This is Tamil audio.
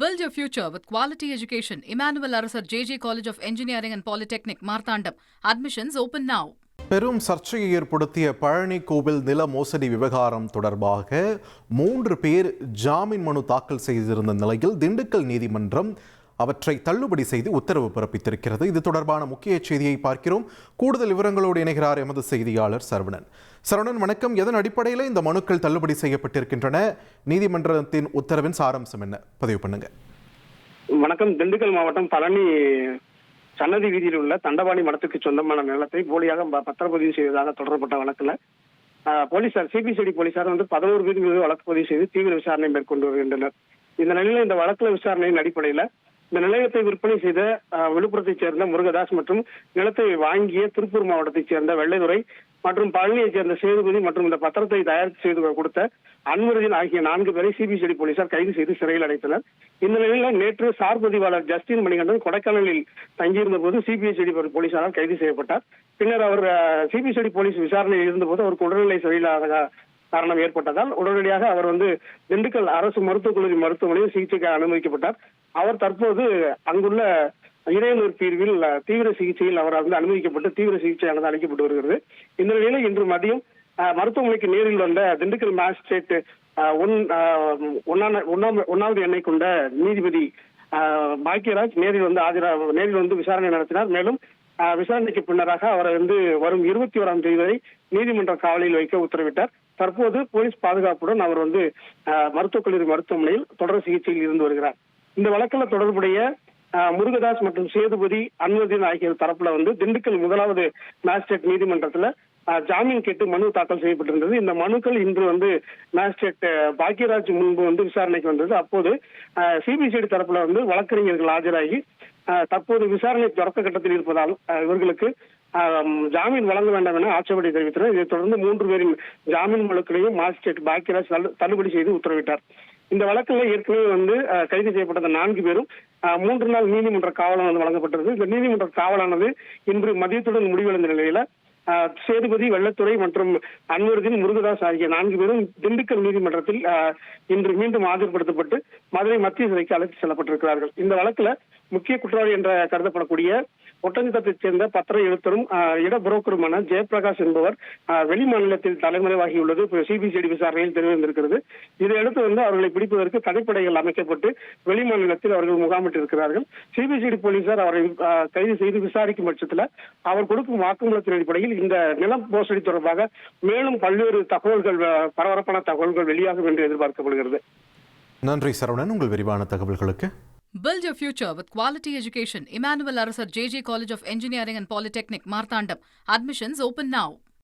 Build your future with quality education. Emmanuel Arasar JJ College of Engineering and Polytechnic, Marthandam. Admissions open now. பெரும் சர்ச்சையை ஏற்படுத்திய பழனி கோவில் நில மோசடி விவகாரம் தொடர்பாக 3 பேர் ஜாமீன் மனு தாக்கல் செய்திருந்த நிலையில் திண்டுக்கல் நீதிமன்றம் அவற்றை தள்ளுபடி செய்து உத்தரவு பிறப்பித்திருக்கிறது. இது தொடர்பான முக்கிய செய்தியை பார்க்கிறோம். கூடுதல் விவரங்களோடு இணைகிறார் எமது செய்தியாளர் சரவணன். சரவணன், வணக்கம். எதன் அடிப்படையில் இந்த மனுக்கள் தள்ளுபடி செய்யப்பட்டிருக்கின்றன? நீதிமன்றத்தின் உத்தரவின் சாராம்சம் என்ன? பதிவு பண்ணுங்க. வணக்கம். திண்டுக்கல் மாவட்டம் பழனி சன்னதி வீதியில் உள்ள தண்டபாணி மடத்துக்கு சொந்தமான நிலத்தை போலியாக பத்திரப்பதிவு செய்ததாக தொடரப்பட்ட வழக்குல போலீசார் சிபிசிஐடி போலீசார் 11 பேர் மீது வழக்கு பதிவு செய்து தீவிர விசாரணை மேற்கொண்டு வருகின்றனர். இந்த நிலையில இந்த வழக்குல விசாரணையின் அடிப்படையில இந்த நிலையத்தை விற்பனை செய்த விழுப்புரத்தைச் சேர்ந்த முருகதாஸ் மற்றும் நிலத்தை வாங்கிய திருப்பூர் மாவட்டத்தைச் சேர்ந்த வெள்ளைதுறை மற்றும் பழனியைச் சேர்ந்த சேதுபதி மற்றும் இந்த பத்திரத்தை தயாரித்து செய்து கொடுத்த அன்வருதீன் ஆகிய 4 பேரை சிபிசிஐடி போலீசார் கைது செய்து சிறையில் அடைத்தனர். இந்த நிலையில நேற்று சார் பதிவாளர் ஜஸ்டின் மணிகண்டன் கொடைக்கானலில் தங்கியிருந்த போது சிபிசிஐடி போலீசாரால் கைது செய்யப்பட்டார். பின்னர் அவர் சிபிசிஐடி போலீஸ் விசாரணையில் இருந்தபோது அவருக்கு உடல்நிலை சரியில்லாத காரணம் ஏற்பட்டதால் உடனடியாக அவர் திண்டுக்கல் அரசு மருத்துவக் கல்லூரி மருத்துவமனையில் சிகிச்சைக்காக அனுமதிக்கப்பட்டார். அவர் தற்போது அங்குள்ள இதயநோய் பிரிவில் தீவிர சிகிச்சையில் அவர் அனுமதிக்கப்பட்டு தீவிர சிகிச்சையானது அளிக்கப்பட்டு வருகிறது. இந்த நிலையில் இன்று மதியம் மருத்துவமனைக்கு நேரில் வந்த திண்டுக்கல் மேஜிஸ்ட்ரேட் 1வது எண்ணை கொண்ட நீதிபதி பாக்கியராஜ் நேரில் விசாரணை நடத்தினார். மேலும் விசாரணைக்கு பின்னராக அவரை வரும் 21ஆம் தேதி வரை நீதிமன்ற காவலில் வைக்க உத்தரவிட்டார். தற்போது போலீஸ் பாதுகாப்புடன் அவர் மருத்துவக் கல்லூரி மருத்துவமனையில் தொடர் சிகிச்சையில் இருந்து வருகிறார். இந்த வழக்கில் தொடர்புடைய முருகதாஸ் மற்றும் சேதுபதி அன்வருதீன் ஆகிய தரப்புல திண்டுக்கல் 1வது மேஜிஸ்ட்ரேட் நீதிமன்றத்துல ஜாமீன் கேட்டு மனு தாக்கல் செய்யப்பட்டிருந்தது. இந்த மனுக்கள் இன்று மேஜிஸ்ட்ரேட் பாக்கியராஜ் முன்பு விசாரணைக்கு வந்தது. அப்போது சிபிசிஐடி தரப்புல வழக்கறிஞர்கள் ஆஜராகி தற்போது விசாரணை தொடக்க கட்டத்தில் இருப்பதால் இவர்களுக்கு ஜாமீன் வழங்க வேண்டாம் என ஆட்சேபனை தெரிவித்தனர். இதைத் தொடர்ந்து 3 பேரின் ஜாமீன் மனுக்களையும் மாஜிஸ்ட்ரேட் பாக்கியராஜ் தள்ளுபடி செய்து உத்தரவிட்டார். இந்த வழக்கில் ஏற்கனவே கைது செய்யப்பட்ட 4 பேரும் 3 நாள் நீதிமன்ற காவலானது வழங்கப்பட்டது. இந்த நீதிமன்ற காவலானது இன்று மதியத்துடன் முடிவடைந்த நிலையில சேதுபதி, வெள்ளத்துறை மற்றும் அன்வருதீன், முருகதாஸ் ஆகிய 4 பேரும் திண்டுக்கல் நீதிமன்றத்தில் இன்று மீண்டும் ஆஜர்படுத்தப்பட்டு மதுரை மத்திய சிறைக்கு அழைத்து செல்லப்பட்டிருக்கிறார்கள். இந்த வழக்குல முக்கிய குற்றவாளி என்ற கருதப்படக்கூடிய ஒட்டஞ்சத்தைச் சேர்ந்த பத்திர எழுத்தரும் இட புரோக்கருமான ஜெயபிரகாஷ் என்பவர் வெளி மாநிலத்தில் தலைமறைவாகியுள்ளது சிபிசிஐடி விசாரணையில் தெரிவித்திருக்கிறது. இதையடுத்து அவர்களை பிடிப்பதற்கு தனிப்படைகள் அமைக்கப்பட்டு வெளி மாநிலத்தில் அவர்கள் முகாமிட்டிருக்கிறார்கள். சிபிசிஐடி போலீசார் அவரை கைது செய்து விசாரிக்கும் பட்சத்தில் அவர் கொடுக்கும் வாக்குமூலத்தின் அடிப்படையில் இந்த நிலம் மோசடி தொடர்பாக மேலும் பல்வேறு தகவல்கள், பரபரப்பான தகவல்கள் வெளியாகும் என்று எதிர்பார்க்கப்படுகிறது. நன்றி சரவணன், உங்கள் விரிவான தகவல்களுக்கு. Build your future with quality education. Emmanuel Arasar JJ College of Engineering and Polytechnic, Marthandam. Admissions open now.